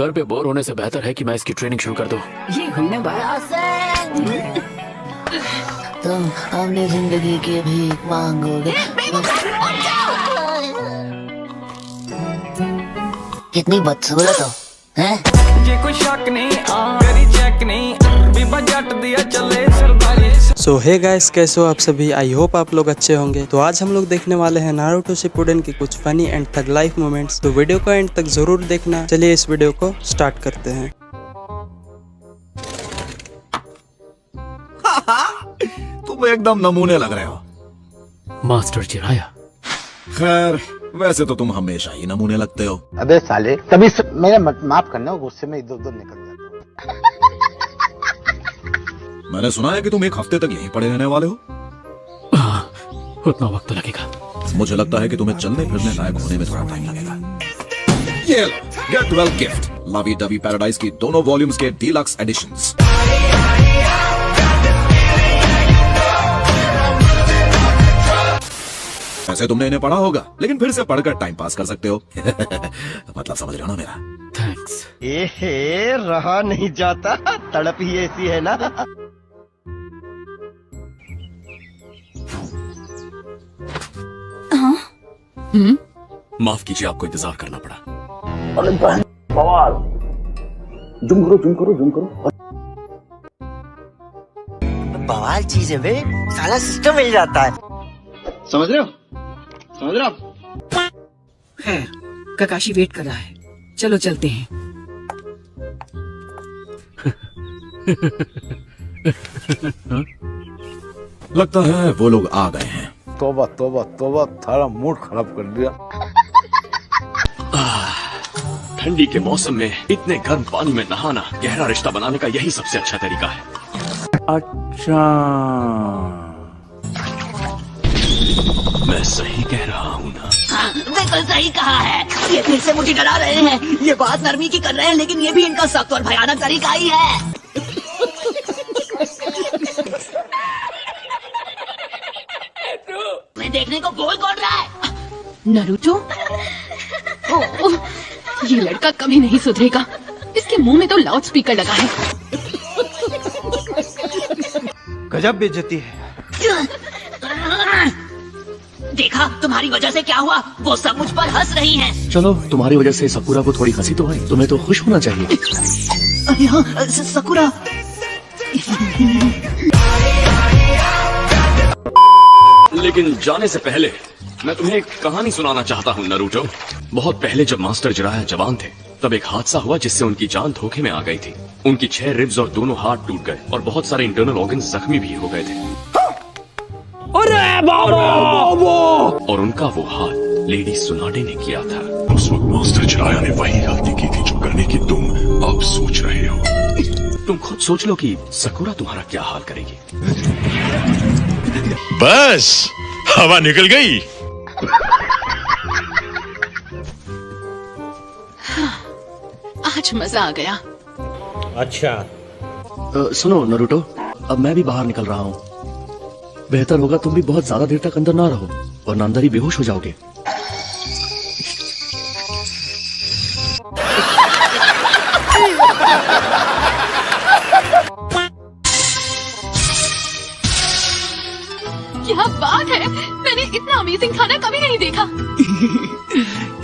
घर पे बोर होने से बेहतर है कि मैं इसकी ट्रेनिंग शुरू कर दूं। ये हमने बड़ा तुम अपनी जिंदगी की भीख मांगोगे। कितनी बदसूरत हो हैं? जे कोई शक नहीं करी चेक नहीं बीबा जट दिया चले सरदारी। सो हे गाइस, कैसे हो आप सभी? आई होप आप लोग अच्छे होंगे। तो आज हम लोग देखने वाले हैं नारुतो शिपुडेन की कुछ funny and tug life moments. तो वीडियो को एंड तक जरूर देखना। चलिए इस वीडियो को स्टार्ट करते हैं। तुम एकदम नमूने लग रहे हो मास्टर जिराया। खैर, वैसे तो तुम हमेशा ही नमूने लगते हो। अबे साले, तभी मेरा माफ करना, गुस्से में इधर उधर निकल जाता हूँ। मैंने सुना है कि तुम एक हफ्ते तक यहीं पड़े रहने वाले हो। हाँ, उतना वक्त तो लगेगा। मुझे लगता है कि तुम्हें चलने फिरने लायक होने में थोड़ा टाइम लगेगा। ये get well gift, lovey dovey paradise की दोनों वॉल्यूम्स के डीलक्स एडिशंस। वैसे तुमने इन्हें पढ़ा होगा, लेकिन फिर से पढ़कर टाइम पास कर सकते हो। मतलब समझ रहे हो ना मेरा? थैंक्स। एहे, रहा नहीं जाता, तड़प ही ऐसी है ना। माफ कीजिए, आपको इंतजार करना पड़ा। अरे बहन बवाल, जुम करो। बवाल चीज है बे, साला सिस्टम मिल जाता है। समझ रहे हो? है। ककाशी वेट कर रहा है, चलो चलते हैं। लगता है वो लोग आ गए हैं। तोबा तोबा तोबा, थारा मूड खराब कर दिया। ठंडी के मौसम में इतने गर्म पानी में नहाना गहरा रिश्ता बनाने का यही सबसे अच्छा तरीका है। अच्छा, मैं सही कह रहा हूँ ना? हाँ, बिल्कुल सही कहा है। ये फिर से मुझे डरा रहे हैं। ये बात नरमी की कर रहे हैं, लेकिन ये भी इनका सख्त और भयानक तरीका ही है। मैं देखने को गोल कौन रहा है? नारुतो? ओह, ये लड़का कभी नहीं सुधरेगा। इसके मुंह में तो लाउड स्पीकर लगा है। गजब बेइज्जती है। देखा तुम्हारी वजह से क्या हुआ? वो सब मुझ पर हंस रही हैं। चलो, तुम्हारी वजह से सकुरा को थोड़ी हंसी तो आई। तुम्हें तो खुश होना चाहिए। अरे हाँ, सकुरा। लेकिन जाने से पहले मैं तुम्हें एक कहानी सुनाना चाहता हूँ नारुतो। बहुत पहले जब मास्टर जिराया जवान थे, तब एक हादसा हुआ जिससे उनकी जान धोखे में आ गई थी। उनकी 6 रिब्स और दोनों हाथ टूट गए और बहुत सारे इंटरनल ऑर्गन्स जख्मी भी हो गए थे। अरे बाबा! और उनका वो हाथ लेडी सुनाडे ने किया था। उस वक्त मास्टर जिराया ने वही गलती की थी जो करने की तुम अब सोच रहे हो। तुम खुद सोच लो कि सकुरा तुम्हारा क्या हाल करेगी। बस हवा निकल गई। आज मजा आ गया। अच्छा, सुनो नारुतो, अब मैं भी बाहर निकल रहा हूँ। बेहतर होगा तुम भी बहुत ज्यादा देर तक अंदर ना रहो, वरना अंदर ही बेहोश हो जाओगे। क्या बात है! मैंने इतना अमेजिंग खाना कभी नहीं देखा।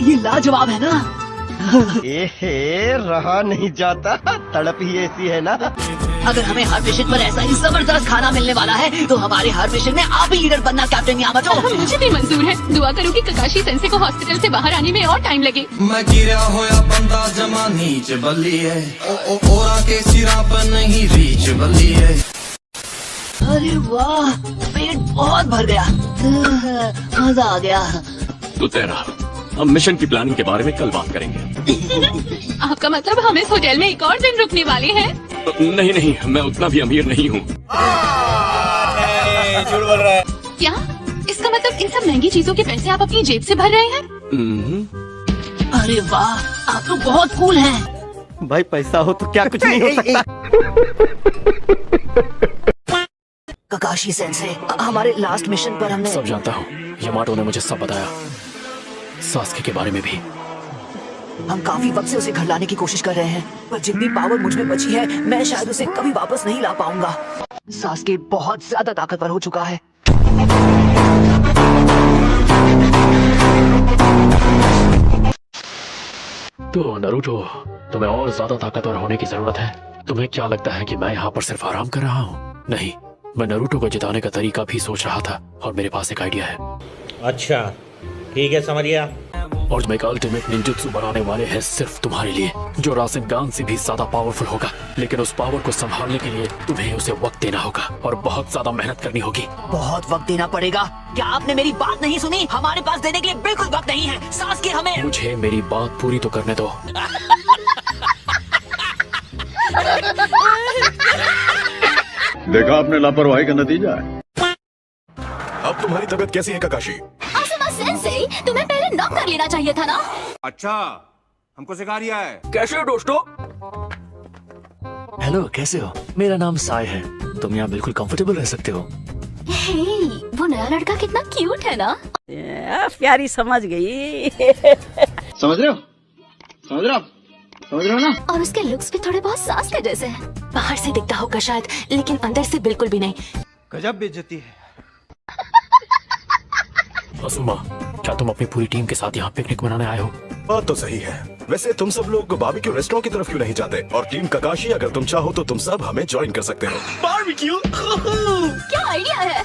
ये लाजवाब है ना? एहे, रहा नहीं जाता, तड़प ही ऐसी है ना। अगर हमें हर मिशन पर ऐसा ही जबरदस्त खाना मिलने वाला है, तो हमारे हर मिशन में आप ही लीडर बनना कैप्टन यामाटो। मुझे भी मंजूर है। दुआ करो कि ककाशी सेंसे को हॉस्पिटल से बाहर आने में और टाइम लगे। मैं गिरा होया बंदा जमा नीच बल्ली है। ओरा के सिरा पर नहीं रीच बल्ली है। अरे वाह, पेट बहुत भर गया। मजा आ गया। तो तेरा, हम मिशन की प्लानिंग के बारे में कल बात करेंगे। आपका मतलब हम इस होटल में एक और दिन रुकने वाले हैं? नहीं, मैं उतना भी अमीर नहीं हूँ। झूठ बोल रहा है। क्या? इसका मतलब इन सब महंगी चीजों के पैसे आप अपनी जेब से भर रहे हैं? अरे वाह, आप तो बहुत कूल हैं। भाई पैसा हो तो क्या कुछ नहीं हो सकता। ककाशी सेंसे, हमारे लास्ट मिशन पर हमने सब जानता हूँ, यामाटो ने मुझे सब बताया, सास्के के बारे में भी। हम काफी वक्त से उसे घर लाने की कोशिश कर रहे हैं, पर जितनी पावर मुझ में बची है मैं शायद उसे कभी वापस नहीं ला पाऊंगा। सास्के बहुत ज्यादा ताकतवर हो चुका है। तो नरूटो, तुम्हें और ज्यादा ताकतवर होने की जरूरत है। तुम्हें क्या लगता है कि मैं यहाँ पर सिर्फ आराम कर रहा हूँ? नहीं, मैं नरूटो को जिताने का तरीका भी सोच रहा था और मेरे पास एक आइडिया है। अच्छा ठीक है, समझ गया। और मैं एक अल्टीमेट निंजुत्सु बनाने वाले हैं सिर्फ तुम्हारे लिए, जो रासेनगान से भी ज्यादा पावरफुल होगा। लेकिन उस पावर को संभालने के लिए तुम्हें उसे वक्त देना होगा और बहुत ज्यादा मेहनत करनी होगी। बहुत वक्त देना पड़ेगा? क्या आपने मेरी बात नहीं सुनी? हमारे पास देने के लिए बिल्कुल वक्त नहीं है। सास्के हमें मुझे मेरी बात पूरी तो करने दो। देखा आपने लापरवाही का नतीजा है। अब तुम्हारी तबीयत कैसी है काकाशी? सेंसेई, तुम्हें पहले नॉक कर लेना चाहिए था ना। अच्छा, हमको सिखा रिया है। कैसे हो दोस्तों? हेलो, कैसे हो? मेरा नाम साय है। तुम यहाँ बिल्कुल कंफर्टेबल रह सकते हो। हे, वो नया लड़का कितना क्यूट है ना। प्यारी समझ गई। समझ रहे हो? समझ रहे हो? समझ रहे हो ना? और उसके लुक्स भी थोड़े बहुत सास के जैसे हैं। बाहर से दिखता होगा शायद, लेकिन अंदर से बिल्कुल भी नहीं। गजब बेइज्जती है। असुमा, क्या तुम अपनी पूरी टीम के साथ यहाँ पिकनिक मनाने आए हो? बात तो सही है। वैसे तुम सब लोग बारबेक्यू रेस्टोरेंट की तरफ क्यों नहीं जाते? और टीम काकाशी, अगर तुम चाहो तो तुम सब हमें ज्वाइन कर सकते हो। बारबेक्यू? क्या आइडिया है।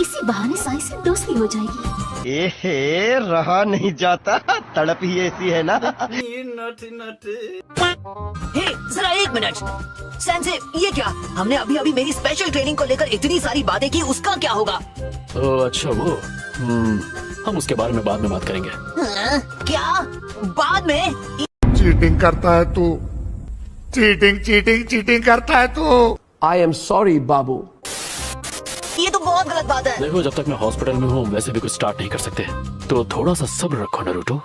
इसी बहाने साई से दोस्ती हो जाएगी। एहे, रहा नहीं जाता, तड़प ही ऐसी है ना। हे, जरा एक मिनट। सेंसे, ये क्या? हमने अभी अभी मेरी स्पेशल ट्रेनिंग को लेकर इतनी सारी बातें की, उसका क्या होगा? अच्छा वो, हम उसके बारे में बाद में बात करेंगे। क्या बाद में? चीटिंग करता है तू, चीटिंग करता है तू। आई एम सॉरी बाबू। ये तो बहुत गलत बात है। देखो, जब तक मैं हॉस्पिटल में हूँ वैसे भी कुछ स्टार्ट नहीं कर सकते, तो थोड़ा सा सब्र रखो नरूटो।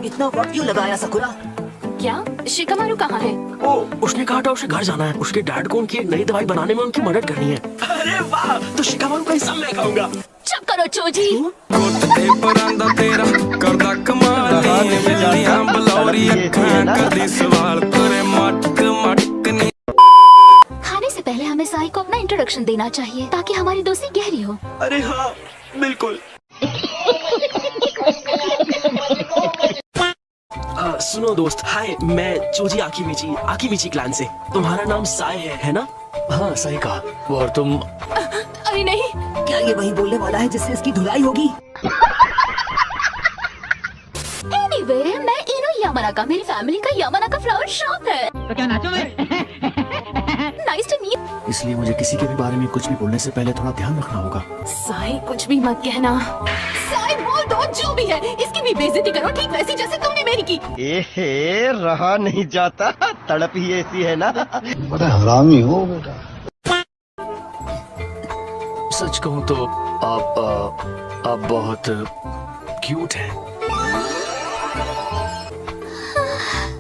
इतना वक्त क्यों लगाया सकुरा? क्या शिकामारू कहाँ है? ओ, उसने कहा था उसे घर जाना है। उसके डैड को उनकी एक नई दवाई बनाने में उनकी मदद करनी है। अरे वाह, तो शिकामारू का हिस्सा मैं खाऊंगा। चुप करो चोजी। खाने से पहले हमें साई को अपना इंट्रोडक्शन देना चाहिए ताकि हमारी दोस्ती गहरी हो। अरे हाँ, बिल्कुल। सुनो दोस्त, हाय, मैं चोजी आकीमिची क्लैन से। तुम्हारा नाम साय है ना? हाँ, सही कहा। और तुम? अरे नहीं। क्या ये वही बोलने वाला है जिससे इसकी धुलाई होगी? Anyway, मैं इनो यामानाका, मेरी फैमिली का यामानाका फ्लावर शॉप है। तो क्या नाचो मैं? Nice to meet। इसलिए मुझे किसी के भी बारे में कुछ भी बोलने से पहले थोड़ा ध्यान रखना होगा। साई, कुछ भी मत कहना। साई, बोल दो जो भी है, इसकी भी बेइज्जती करो, ठीक वैसी जैसे तुमने मेरी की। एहे, रहा नहीं जाता, तड़प ही ऐसी है ना। बड़ा हरामी हो बेटा। सच कहूँ तो आप बहुत क्यूट हैं।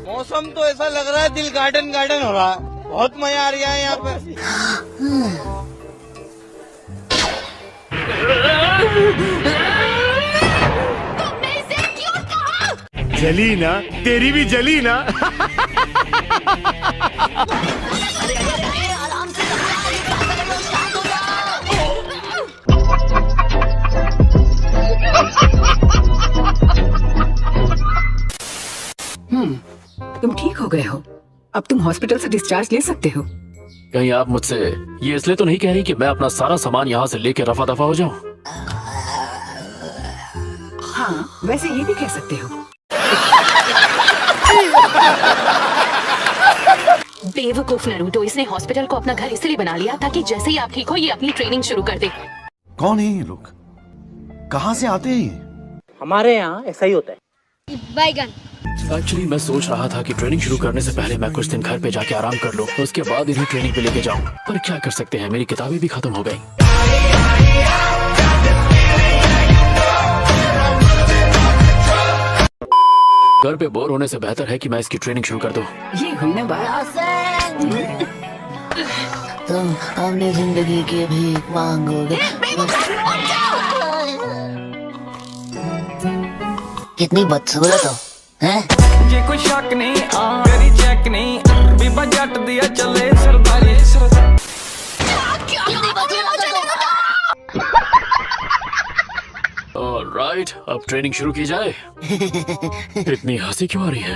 मौसम तो ऐसा लग रहा है दिल गार्डन हो रहा है। बहुत मजा आ रहा है यहाँ पे। तुमने इसे क्यों कहा? जली ना, तेरी भी जली ना। आराम से शांत हो जाओ। तुम ठीक हो गए हो, अब तुम हॉस्पिटल से डिस्चार्ज ले सकते हो। कहीं आप मुझसे ये इसलिए तो नहीं कह रही कि मैं अपना सारा सामान यहाँ से लेके रफा दफा हो जाऊँ? हाँ, वैसे ये भी कह सकते हो। बेवकूफ नरूटो, इसने हॉस्पिटल को अपना घर इसलिए बना लिया ताकि जैसे ही आप ठीक हो ये अपनी ट्रेनिंग शुरू कर दे। कौन है ये लोग? कहाँ से आते हैं? हमारे यहाँ ऐसा ही होता है। बैगन। एक्चुअली मैं सोच रहा था कि ट्रेनिंग शुरू करने से पहले मैं कुछ दिन घर पे जाके आराम कर लूं, उसके बाद इन्हें ट्रेनिंग पे लेके जाऊं। पर क्या कर सकते हैं, मेरी किताबें भी खत्म हो गई। घर पे बोर होने से बेहतर है कि मैं इसकी ट्रेनिंग शुरू कर दूं। ये हुई ना बात। तुम अपनी जिंदगी की भीख मांगोगे। कितनी बदसूरत हो, हैं? जे कोई शक नहीं तेरी चेक नहीं बीबा जट दिया चले सरदारी ऑलराइट, अब ट्रेनिंग शुरू की जाए। इतनी हंसी क्यों आ रही है?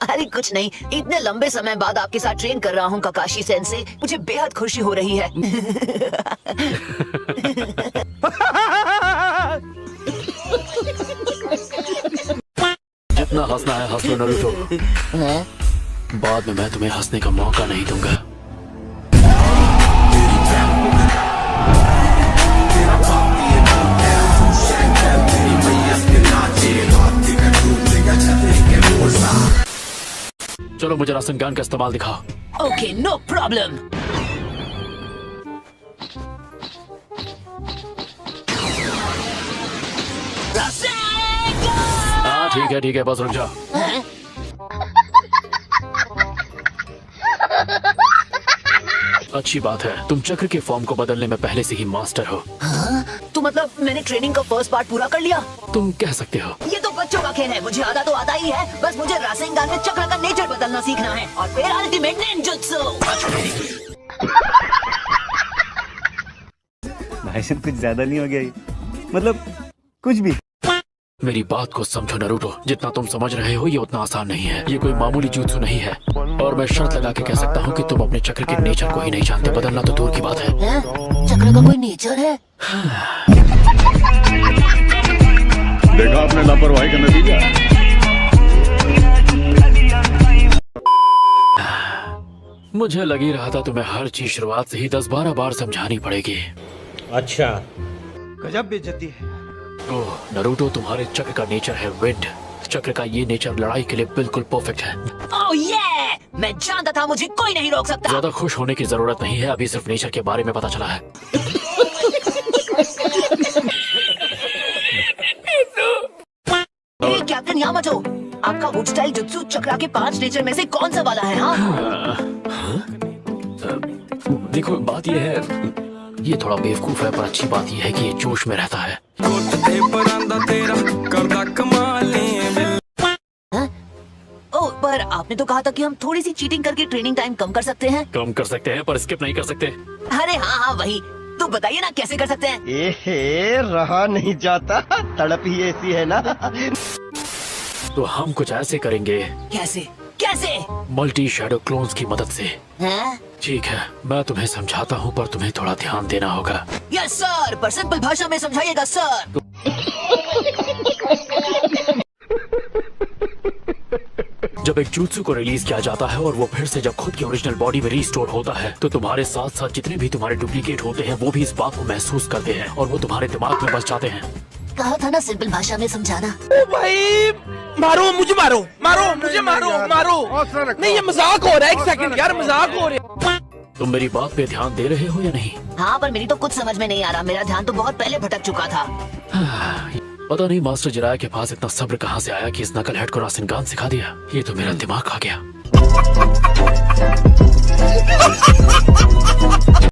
अरे कुछ नहीं, इतने लंबे समय बाद आपके साथ ट्रेन कर रहा हूँ काकाशी सेंसे, मुझे बेहद खुशी हो रही है। जितना हंसना है हंस लो नरूटो, बाद में मैं तुम्हें हंसने का मौका नहीं दूंगा। चलो मुझे रासनगान का इस्तेमाल दिखाओ। Okay, no problem. हाँ ठीक है, बस रुक जाओ। अच्छी बात है, तुम चक्र के फॉर्म को बदलने में पहले से ही मास्टर हो। हाँ? तो मतलब मैंने ट्रेनिंग का फर्स्ट पार्ट पूरा कर लिया? तुम कह सकते हो। ये तो बच्चों का खेल है, मुझे आधा तो आता ही है। बस मुझे रासेंगान में चक्र का नेचर बदलना सीखना है और फिर अल्टीमेट निंजुत्सु। भाई साहब कुछ ज्यादा नहीं हो गया ये? मतलब कुछ भी। मेरी बात को समझो नरूटो, जितना तुम समझ रहे हो ये उतना आसान नहीं है। ये कोई मामूली जुत्सु नहीं है और मैं शर्त लगा के कह सकता हूँ कि तुम अपने चक्र के नेचर को ही नहीं जानते। बदलना तो दूर की बात है। चक्र का कोई नेचर है? देखा आपने लापरवाही का नतीजा। मुझे लग ही रहा था तुम्हें हर चीज शुरुआत से ही 10-12 बार समझानी पड़ेगी। अच्छा, गजब बेइज्जती है। ओह नरूटो, तुम्हारे चक्र का नेचर है विंड। चक्र का ये नेचर लड़ाई के लिए बिल्कुल परफेक्ट है। ओह ये मैं जानता था, मुझे कोई नहीं रोक सकता। ज्यादा खुश होने की जरूरत नहीं है, अभी सिर्फ नेचर के बारे में पता चला है। कैप्टन यामाटो, आपका वुड स्टाइल जुत्सु चक्रा के 5 नेचर में से कौन सा वाला है? देखो बात ये है, ये थोड़ा बेवकूफ है पर अच्छी बात ये है कि ये जोश में रहता है। ओह पर आपने तो कहा था कि हम थोड़ी सी चीटिंग करके ट्रेनिंग टाइम कम कर सकते हैं। कम कर सकते हैं पर स्किप नहीं कर सकते। अरे हाँ वही तो बताइए ना कैसे कर सकते हैं? रहा नहीं जाता, तड़प ही ऐसी है ना। तो हम कुछ ऐसे करेंगे। कैसे कैसे? मल्टी शैडो क्लोन्स की मदद से। हैं? ठीक है, मैं तुम्हें समझाता हूँ पर तुम्हें थोड़ा ध्यान देना होगा। यस सर, पर सिंपल भाषा में समझाइएगा सर। जब एक जुत्सु को रिलीज किया जाता है और वो फिर से जब खुद की ओरिजिनल बॉडी में रीस्टोर होता है तो तुम्हारे साथ साथ जितने भी तुम्हारे डुप्लीकेट होते हैं वो भी इस बात को महसूस करते हैं और वो तुम्हारे दिमाग में बस जाते हैं। कहा था ना सिंपल भाषा में समझाना। ओ भाई मारो मुझे, मारो मुझे, मारो। नहीं ये मजाक हो रहा है, एक सेकंड यार, मजाक हो रहा है। तुम मेरी बात पे ध्यान दे रहे हो या नहीं? हाँ पर मेरी तो कुछ समझ में नहीं आ रहा, मेरा ध्यान तो बहुत पहले भटक चुका था। पता नहीं मास्टर जिराया के पास इतना सब्र कहाँ से आया कि इस नकल हेड को रासेनगान सिखा दिया। ये तो मेरा दिमाग खा गया।